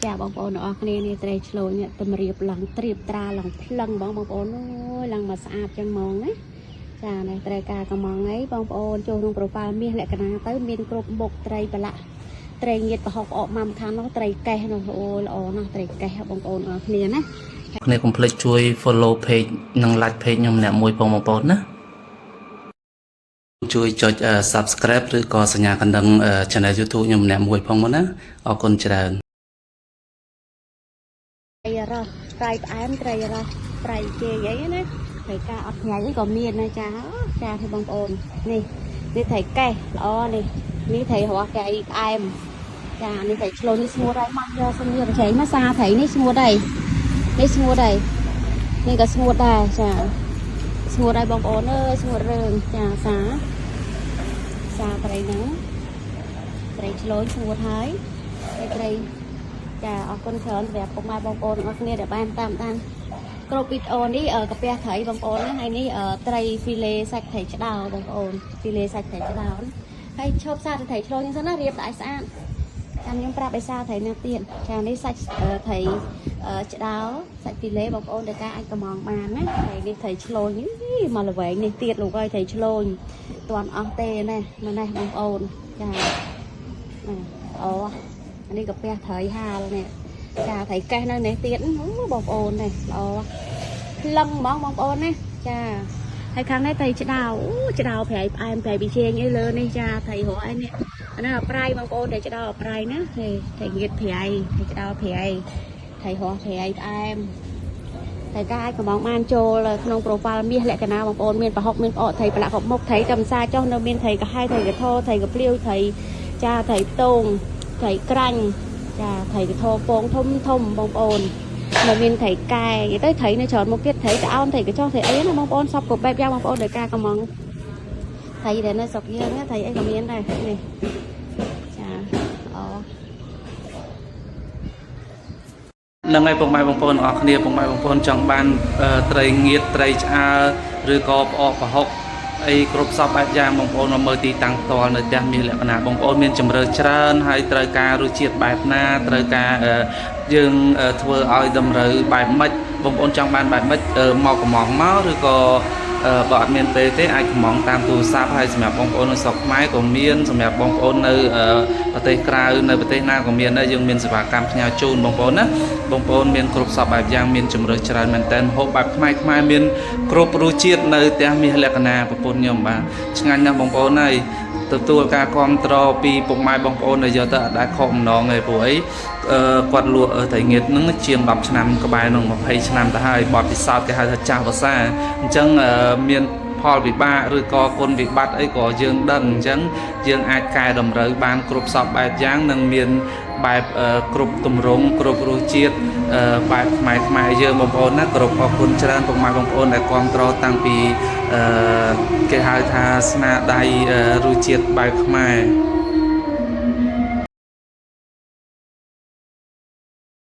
ចាបងប្អូនអរគ្នានេះត្រីឆ្លូញនេះតម្រៀបឡើងត្រៀបត្រាឡើងផ្លឹងបងប្អូនអូយឡើងមកស្អាតចឹងហ្មងណាចានេះត្រីការកំងអីបងប្អូនចូលក្នុងប្រូហ្វាល់មាសលក្ខណៈទៅមានគ្រប់មុខត្រីប្រឡាក់ត្រីងៀតប្រហុកអកម៉ាំខាងនោះត្រីកេះនោះអូល្អណាស់ត្រីកេះបងប្អូនអរគ្នាណាគ្នាកុំភ្លេចជួយ follow page និង like page ខ្ញុំម្នាក់មួយបងប្អូនណាជួយចុច subscribe ឬក៏សញ្ញាកណ្ដឹង channel YouTube ខ្ញុំម្នាក់មួយផងមកណាអរគុណច្រើនត្រីរ៉ស់ត្រីផ្អែមត្រីរ៉ស់ត្រីជេអីណាត្រីការអត់ញ៉ៃអីក៏មានណាចាទេបងប្អូននេះត្រីកេះល្អនេះត្រីរ៉ស់កែអីផ្អែមចានេះត្រីឆ្លូញនេះស្ងួតហើយមកយកសុំយកប្រជែងមកសាត្រីនេះស្ងួតហើយនេះស្ងួតហើយនេះក៏ស្ងួតដែរចាស្ងួតហើយបងប្អូនអើយស្ងួតរឿងចាសាត្រីហ្នឹងត្រីឆ្លូញស្ងួតហើយត្រីចាអរគុណច្រើនសម្រាប់ពុកម៉ែបងប្អូនទាំងអស់គ្នាដែលបានតាមដានគ្រប់វីដេអូនេះកាពះត្រីបងប្អូនណាហើយនេះត្រីហ្វីលេសាច់ត្រីឆ្ដោបងប្អូនហ្វីលេសាច់ត្រីឆ្ដោហើយឈប់សាត្រីឆ្លូញហ្នឹងសិនណារៀបតែស្អាតចាំខ្ញុំប្រាប់ឲ្យសាត្រីណាទៀតចានេះសាច់ត្រីឆ្ដោសាច់ហ្វីលេបងប្អូនដែលការអាចកំងបានណាហើយនេះត្រីឆ្លូញមកល្វែងនេះទៀតលោកអើយត្រីឆ្លូញតាន់អស់ទេណាមកនេះបងប្អូនចាអូនេះកាពះត្រីហាលនេះចាត្រីកេះនៅនេះទៀតបងប្អូននេះល្អផ្លឹងហ្មងបងប្អូនណាចាហើយខាងនេះត្រីឆ្ដោឆ្ដោប្រៃផ្អែមប្រៃប៊ីចេងអីលើនេះចាត្រីរស់អីនេះអានេះប្រៃបងប្អូនត្រីឆ្ដោប្រៃណាត្រីងៀតប្រៃត្រីឆ្ដោប្រៃត្រីរស់ប្រៃផ្អែមតែការអាចកំងបានចូលក្នុងប្រូហ្វាល់មាសលក្ខណៈបងប្អូនមានប្រហុកមានផ្អកត្រីប្រឡាក់គ្រប់មុខត្រីតែមិនសាចុះនៅមានត្រីកាហាយត្រីកធត្រីកភ្លាវត្រីចាត្រីផ្ទងត្រីក្រាញ់ចាត្រីកធពងធំបងប្អូននៅមានត្រីកែនិយាយទៅត្រីនៅច្រើនមុខទៀតត្រីក្អោនត្រីកញ្ចោះត្រីអីណាបងប្អូនសពគ្រប់បែបយ៉ាងបងប្អូនដោយការកំងត្រីដែលនៅស្រុកយើងត្រីអីក៏មានដែរនេះចានឹងឲ្យពុកម៉ែបងប្អូនអរគ្នាពុកម៉ែបងប្អូនចង់បានត្រីងៀតត្រីឆ្អើឬក៏ផ្អកប្រហុកអីគ្រប់សពបែបយ៉ាងបងប្អូនមកមើលទីតាំងផ្ទាល់នៅផ្ទះមានលក្ខណៈបងប្អូនមានជំរឿច្រើនហើយត្រូវការរសជាតិបែបណាត្រូវការយើងធ្វើឲ្យតម្រូវបែបម៉េចបងប្អូនចង់បានបែបម៉េចមកកំងមកឬក៏បើអត់មានពេលទេអាចកំងតាមទូរស័ព្ទហើយសម្រាប់បងប្អូននៅស្រុកខ្មែរក៏មានសម្រាប់បងប្អូននៅប្រទេសក្រៅនៅប្រទេសណាក៏មានដែរយើងមានសេវាកម្មផ្ញើជូនបងប្អូនណាបងប្អូនមានគ្រប់សពបែបយ៉ាងមានជំរឿច្រើនមែនតើហូបបែបខ្មែរមានគ្រប់រសជាតិនៅផ្ទះមាសលក្ខណៈប្រពន្ធខ្ញុំបាទឆ្ងាញ់ណាស់បងប្អូនហើយទទួលការគ្រប់គ្រងពីពុកម៉ែបងប្អូនដែលយកទៅអត់ដែលខកម្ដងទេព្រោះអីគាត់លក់ត្រីងៀតហ្នឹងជាង10ឆ្នាំក្បែរនឹង20ឆ្នាំទៅហើយបទពិសោធន៍គេហៅថាចាស់ភាសាអញ្ចឹងមានផលវិបាកឬក៏គុណវិបត្តិអីក៏យើងដឹងអញ្ចឹងយើងអាចកែតម្រូវបានគ្រប់សពបែបយ៉ាងនិងមានបែបគ្រប់ទម្រង់គ្រប់រសជាតិបែបខ្មែរយើងបងប្អូនណាគ្រប់អរគុណច្រើនពុកម៉ែបងប្អូនដែលគ្រប់គ្រងតាំងពីគេហៅថាស្នាដៃរសជាតិបែបខ្មែរ